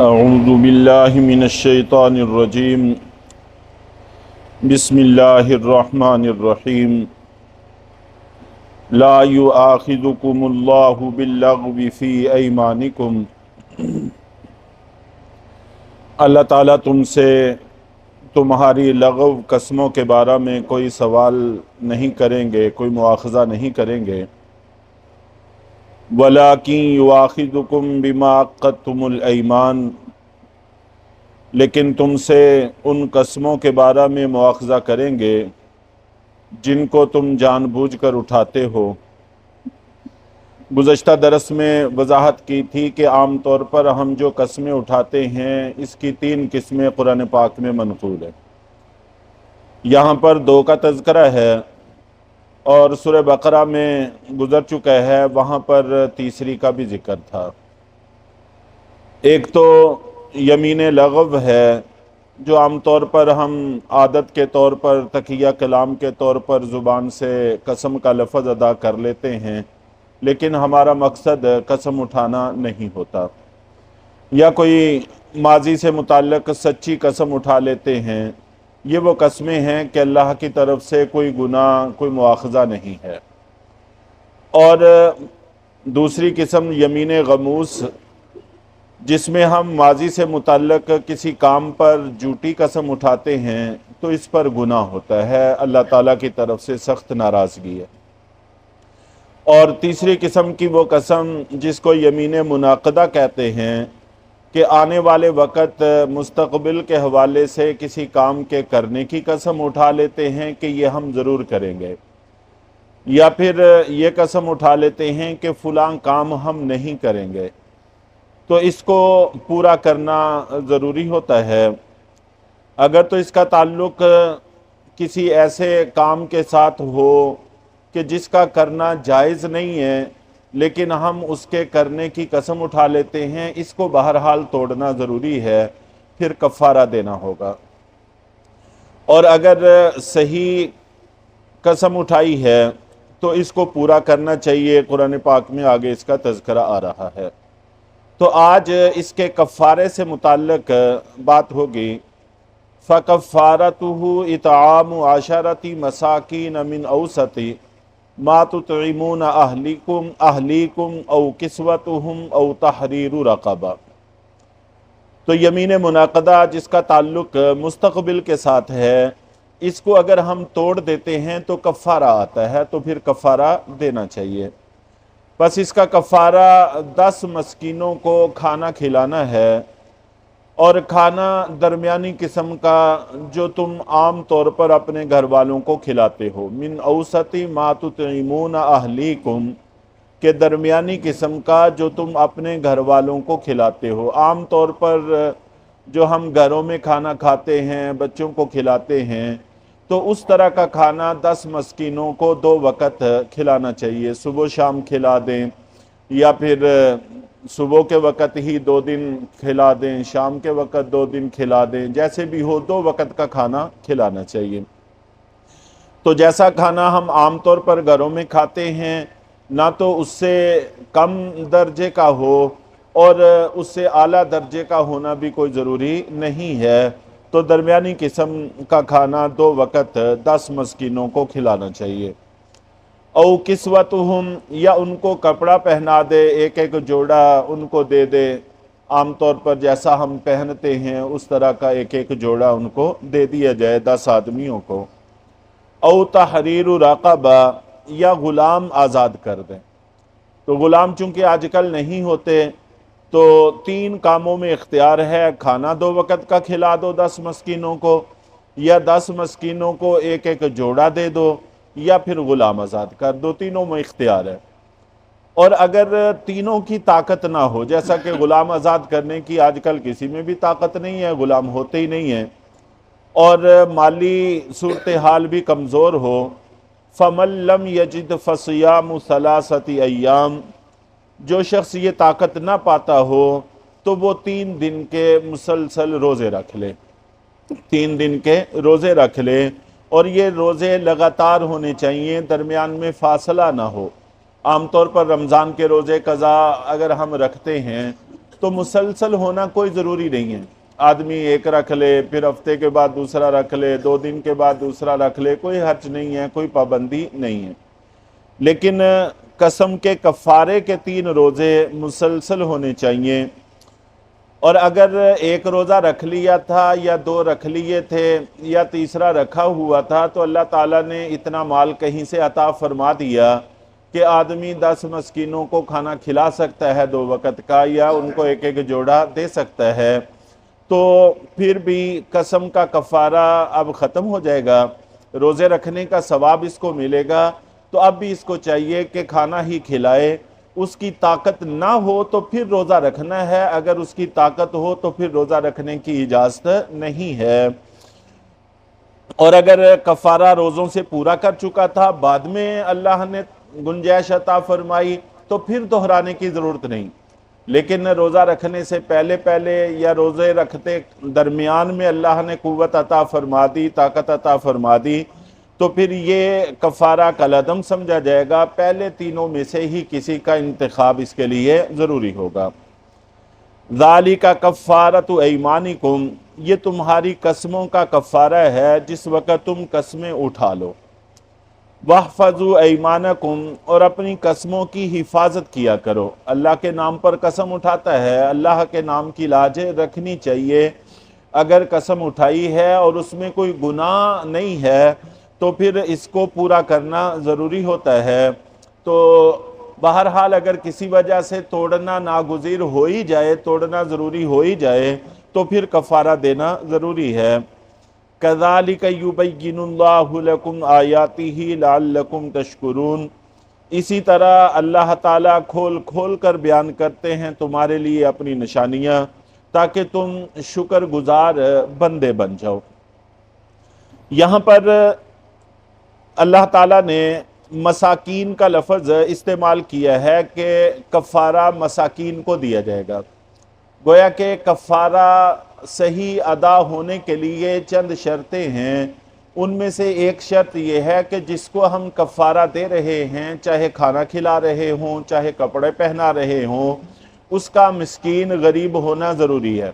اعوذ باللہ من الشیطان الرجیم بسم اللہ الرحمن الرحیم لا یؤاخذکم اللہ باللغو فی ایمانکم۔ اللہ تعالیٰ تم سے تمہاری لغو قسموں کے بارے میں کوئی سوال نہیں کریں گے، کوئی مواخذہ نہیں کریں گے۔ وَلَٰكِن يُؤَاخِذُكُم بِمَا عَقَّدتُّمُ الْأَيْمَانَ، لیکن تم سے ان قسموں کے بارے میں مواخذہ کریں گے جن کو تم جان بوجھ کر اٹھاتے ہو۔ گزشتہ درس میں وضاحت کی تھی کہ عام طور پر ہم جو قسمیں اٹھاتے ہیں اس کی 3 قسمیں قرآن پاک میں منقول ہیں۔ یہاں پر 2 کا تذکرہ ہے اور سورہ بقرہ میں گزر چکا ہے، وہاں پر تیسری کا بھی ذکر تھا۔ ایک تو یمین لغو ہے جو عام طور پر ہم عادت کے طور پر تقیہ کلام کے طور پر زبان سے قسم کا لفظ ادا کر لیتے ہیں، لیکن ہمارا مقصد قسم اٹھانا نہیں ہوتا، یا کوئی ماضی سے متعلق سچی قسم اٹھا لیتے ہیں۔ یہ وہ قسمیں ہیں کہ اللہ کی طرف سے کوئی گناہ، کوئی مواخذہ نہیں ہے۔ اور دوسری قسم یمین غموس، جس میں ہم ماضی سے متعلق کسی کام پر جھوٹی قسم اٹھاتے ہیں تو اس پر گناہ ہوتا ہے، اللہ تعالیٰ کی طرف سے سخت ناراضگی ہے۔ اور تیسری قسم کی وہ قسم جس کو یمین منعقدہ کہتے ہیں کہ آنے والے وقت مستقبل کے حوالے سے کسی کام کے کرنے کی قسم اٹھا لیتے ہیں کہ یہ ہم ضرور کریں گے، یا پھر یہ قسم اٹھا لیتے ہیں کہ فلاں کام ہم نہیں کریں گے، تو اس کو پورا کرنا ضروری ہوتا ہے۔ اگر تو اس کا تعلق کسی ایسے کام کے ساتھ ہو کہ جس کا کرنا جائز نہیں ہے لیکن ہم اس کے کرنے کی قسم اٹھا لیتے ہیں، اس کو بہرحال توڑنا ضروری ہے، پھر کفارہ دینا ہوگا۔ اور اگر صحیح قسم اٹھائی ہے تو اس کو پورا کرنا چاہیے، قرآن پاک میں آگے اس کا تذکرہ آ رہا ہے۔ تو آج اس کے کفارے سے متعلق بات ہوگی۔ فَكَفَّارَتُهُ إِطْعَامُ عَشَرَةِ مَسَاكِينَ مِنْ أَوْسَطِ مَا تُطْعِمُونَ أَهْلِيكُمْ أَوْ كِسْوَتُهُمْ أَوْ تَحْرِيرُ رَقَبَةٍ۔ تو یمین منعقدہ جس کا تعلق مستقبل کے ساتھ ہے، اس کو اگر ہم توڑ دیتے ہیں تو کفارہ آتا ہے، تو پھر کفارہ دینا چاہیے۔ بس اس کا کفارہ 10 مسکینوں کو کھانا کھلانا ہے، اور کھانا درمیانی قسم کا جو تم عام طور پر اپنے گھر والوں کو کھلاتے ہو۔ من اوسط ما تطعمون اہلیکم، کہ درمیانی قسم کا جو تم اپنے گھر والوں کو کھلاتے ہو۔ عام طور پر جو ہم گھروں میں کھانا کھاتے ہیں، بچوں کو کھلاتے ہیں، تو اس طرح کا کھانا 10 مسکینوں کو 2 وقت کھلانا چاہیے۔ صبح شام کھلا دیں، یا پھر صبح کے وقت ہی 2 دن کھلا دیں، شام کے وقت 2 دن کھلا دیں، جیسے بھی ہو 2 وقت کا کھانا کھلانا چاہیے۔ تو جیسا کھانا ہم عام طور پر گھروں میں کھاتے ہیں، نہ تو اس سے کم درجے کا ہو اور اس سے اعلیٰ درجے کا ہونا بھی کوئی ضروری نہیں ہے، تو درمیانی قسم کا کھانا 2 وقت 10 مسکینوں کو کھلانا چاہیے۔ او کسوتہم، یا ان کو کپڑا پہنا دے، ایک ایک جوڑا ان کو دے دے، عام طور پر جیسا ہم پہنتے ہیں اس طرح کا ایک ایک جوڑا ان کو دے دیا جائے 10 آدمیوں کو۔ او تحریر رقبہ، یا غلام آزاد کر دیں۔ تو غلام چونکہ آج کل نہیں ہوتے، تو 3 کاموں میں اختیار ہے: کھانا 2 وقت کا کھلا دو 10 مسکینوں کو، یا 10 مسکینوں کو ایک ایک جوڑا دے دو، یا پھر غلام آزاد کر دو۔ تینوں میں اختیار ہے۔ اور اگر تینوں کی طاقت نہ ہو، جیسا کہ غلام آزاد کرنے کی آج کل کسی میں بھی طاقت نہیں ہے، غلام ہوتے ہی نہیں ہیں، اور مالی صورتحال بھی کمزور ہو، فَمَن لَّمْ يَجِدْ فَصِيَامُ 3 أَيَّامٍ، جو شخص یہ طاقت نہ پاتا ہو تو وہ 3 دن کے مسلسل روزے رکھ لے، 3 دن کے روزے رکھ لے، اور یہ روزے لگاتار ہونے چاہیے، درمیان میں فاصلہ نہ ہو۔ عام طور پر رمضان کے روزے قضا اگر ہم رکھتے ہیں تو مسلسل ہونا کوئی ضروری نہیں ہے، آدمی ایک رکھ لے، پھر ہفتے کے بعد دوسرا رکھ لے، 2 دن کے بعد دوسرا رکھ لے، کوئی حرج نہیں ہے، کوئی پابندی نہیں ہے۔ لیکن قسم کے کفارے کے 3 روزے مسلسل ہونے چاہیے، اور اگر ایک روزہ رکھ لیا تھا یا 2 رکھ لیے تھے یا تیسرا رکھا ہوا تھا تو اللہ تعالیٰ نے اتنا مال کہیں سے عطا فرما دیا کہ آدمی 10 مسکینوں کو کھانا کھلا سکتا ہے 2 وقت کا، یا ان کو ایک جوڑا دے سکتا ہے، تو پھر بھی قسم کا کفارہ اب ختم ہو جائے گا، روزے رکھنے کا ثواب اس کو ملے گا، تو اب بھی اس کو چاہیے کہ کھانا ہی کھلائے۔ اس کی طاقت نہ ہو تو پھر روزہ رکھنا ہے، اگر اس کی طاقت ہو تو پھر روزہ رکھنے کی اجازت نہیں ہے۔ اور اگر کفارہ روزوں سے پورا کر چکا تھا، بعد میں اللہ نے گنجائش عطا فرمائی، تو پھر دہرانے کی ضرورت نہیں، لیکن روزہ رکھنے سے پہلے یا روزے رکھتے درمیان میں اللہ نے قوت عطا فرما دی، طاقت عطا فرما دی، تو پھر یہ کفارہ کالعدم سمجھا جائے گا، پہلے تینوں میں سے ہی کسی کا انتخاب اس کے لیے ضروری ہوگا۔ ذالک کفارۃ ایمانکم، یہ تمہاری قسموں کا کفارہ ہے جس وقت تم قسمیں اٹھا لو۔ واحفظوا ایمانکم، اور اپنی قسموں کی حفاظت کیا کرو۔ اللہ کے نام پر قسم اٹھاتا ہے، اللہ کے نام کی لاج رکھنی چاہیے۔ اگر قسم اٹھائی ہے اور اس میں کوئی گناہ نہیں ہے تو پھر اس کو پورا کرنا ضروری ہوتا ہے۔ تو بہرحال اگر کسی وجہ سے توڑنا ناگزیر ہو ہی جائے، توڑنا ضروری ہو ہی جائے، تو پھر کفارہ دینا ضروری ہے۔ کذالک یبین اللہ لکم آیاتہ لعلکم تشکرون، اسی طرح اللہ تعالیٰ کھول کھول کر بیان کرتے ہیں تمہارے لیے اپنی نشانیاں، تاکہ تم شکر گزار بندے بن جاؤ۔ یہاں پر اللہ تعالیٰ نے مساکین کا لفظ استعمال کیا ہے کہ کفارہ مساکین کو دیا جائے گا، گویا کہ کفارہ صحیح ادا ہونے کے لیے چند شرطیں ہیں۔ ان میں سے ایک شرط یہ ہے کہ جس کو ہم کفارہ دے رہے ہیں، چاہے کھانا کھلا رہے ہوں، چاہے کپڑے پہنا رہے ہوں، اس کا مسکین غریب ہونا ضروری ہے۔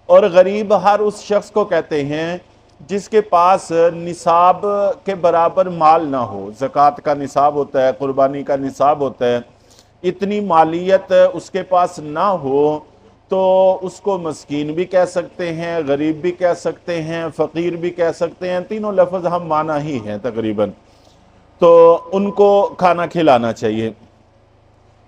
اور غریب ہر اس شخص کو کہتے ہیں جس کے پاس نصاب کے برابر مال نہ ہو۔ زکوٰۃ کا نصاب ہوتا ہے، قربانی کا نصاب ہوتا ہے، اتنی مالیت اس کے پاس نہ ہو تو اس کو مسکین بھی کہہ سکتے ہیں، غریب بھی کہہ سکتے ہیں، فقیر بھی کہہ سکتے ہیں، تینوں لفظ ہم معنی ہی ہیں تقریباً۔ تو ان کو کھانا کھلانا چاہیے۔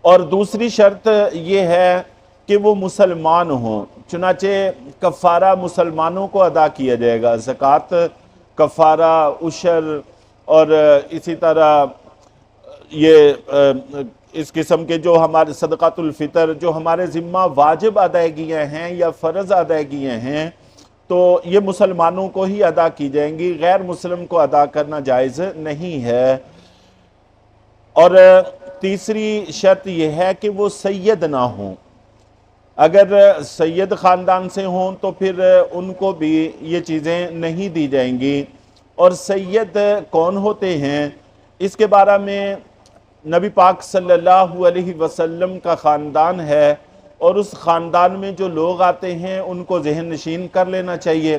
اور دوسری شرط یہ ہے کہ وہ مسلمان ہوں، چنانچہ کفارہ مسلمانوں کو ادا کیا جائے گا۔ زکوٰۃ، کفارہ، عشر اور اسی طرح یہ اس قسم کے جو ہمارے صدقۃ الفطر جو ہمارے ذمہ واجب ادائیگیاں ہیں یا فرض ادائیگیاں ہیں، تو یہ مسلمانوں کو ہی ادا کی جائیں گی، غیر مسلم کو ادا کرنا جائز نہیں ہے۔ اور تیسری شرط یہ ہے کہ وہ سید نہ ہوں۔ اگر سید خاندان سے ہوں تو پھر ان کو بھی یہ چیزیں نہیں دی جائیں گی۔ اور سید کون ہوتے ہیں اس کے بارے میں نبی پاک صلی اللہ علیہ وسلم کا خاندان ہے، اور اس خاندان میں جو لوگ آتے ہیں ان کو ذہن نشین کر لینا چاہیے۔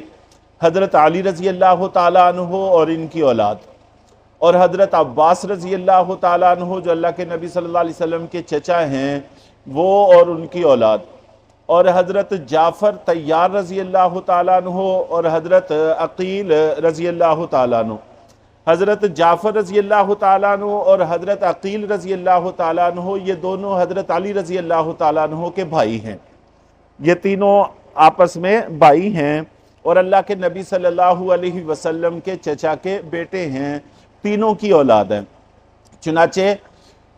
حضرت علی رضی اللہ تعالیٰ عنہ اور ان کی اولاد، اور حضرت عباس رضی اللہ تعالیٰ عنہ جو اللہ کے نبی صلی اللہ علیہ وسلم کے چچا ہیں، وہ اور ان کی اولاد، اور حضرت جعفر طیار رضی اللہ تعالیٰ عنہ اور حضرت عقیل رضی اللہ تعالیٰ عنہ۔ حضرت جعفر رضی اللہ تعالیٰ عنہ اور حضرت عقیل رضی اللہ تعالیٰ عنہ یہ دونوں حضرت علی رضی اللہ تعالیٰ عنہ کے بھائی ہیں، یہ تینوں آپس میں بھائی ہیں اور اللہ کے نبی صلی اللہ علیہ وسلم کے چچا کے بیٹے ہیں، تینوں کی اولاد ہیں۔ چنانچہ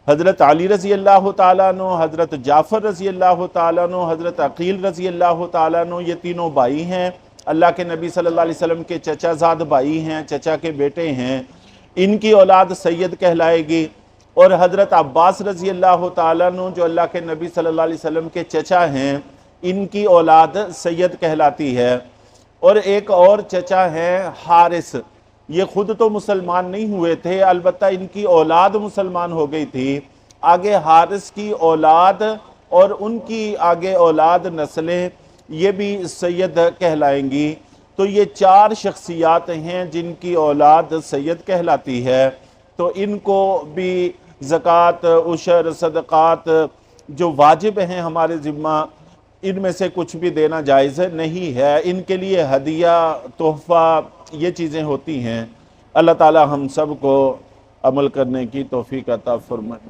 حضرت علی رضی اللہ تعالیٰ عنہ، حضرت جعفر رضی اللہ تعالیٰ عنہ، حضرت عقیل رضی اللہ تعالیٰ عنہ یہ تینوں بھائی ہیں، اللہ کے نبی صلی اللہ علیہ وسلم کے چچا زاد بھائی ہیں، چچا کے بیٹے ہیں، ان کی اولاد سید کہلائے گی۔ اور حضرت عباس رضی اللہ تعالیٰ عنہ جو اللہ کے نبی صلی اللہ علیہ وسلم کے چچا ہیں، ان کی اولاد سید کہلاتی ہے۔ اور ایک اور چچا ہیں حارث، یہ خود تو مسلمان نہیں ہوئے تھے، البتہ ان کی اولاد مسلمان ہو گئی تھی۔ آگے حارث کی اولاد اور ان کی آگے اولاد نسلیں یہ بھی سید کہلائیں گی۔ تو یہ 4 شخصیات ہیں جن کی اولاد سید کہلاتی ہے، تو ان کو بھی زکوٰۃ، عشر، صدقات جو واجب ہیں ہمارے ذمہ، ان میں سے کچھ بھی دینا جائز نہیں ہے۔ ان کے لیے ہدیہ، تحفہ، یہ چیزیں ہوتی ہیں۔ اللہ تعالی ہم سب کو عمل کرنے کی توفیق عطا فرمائے۔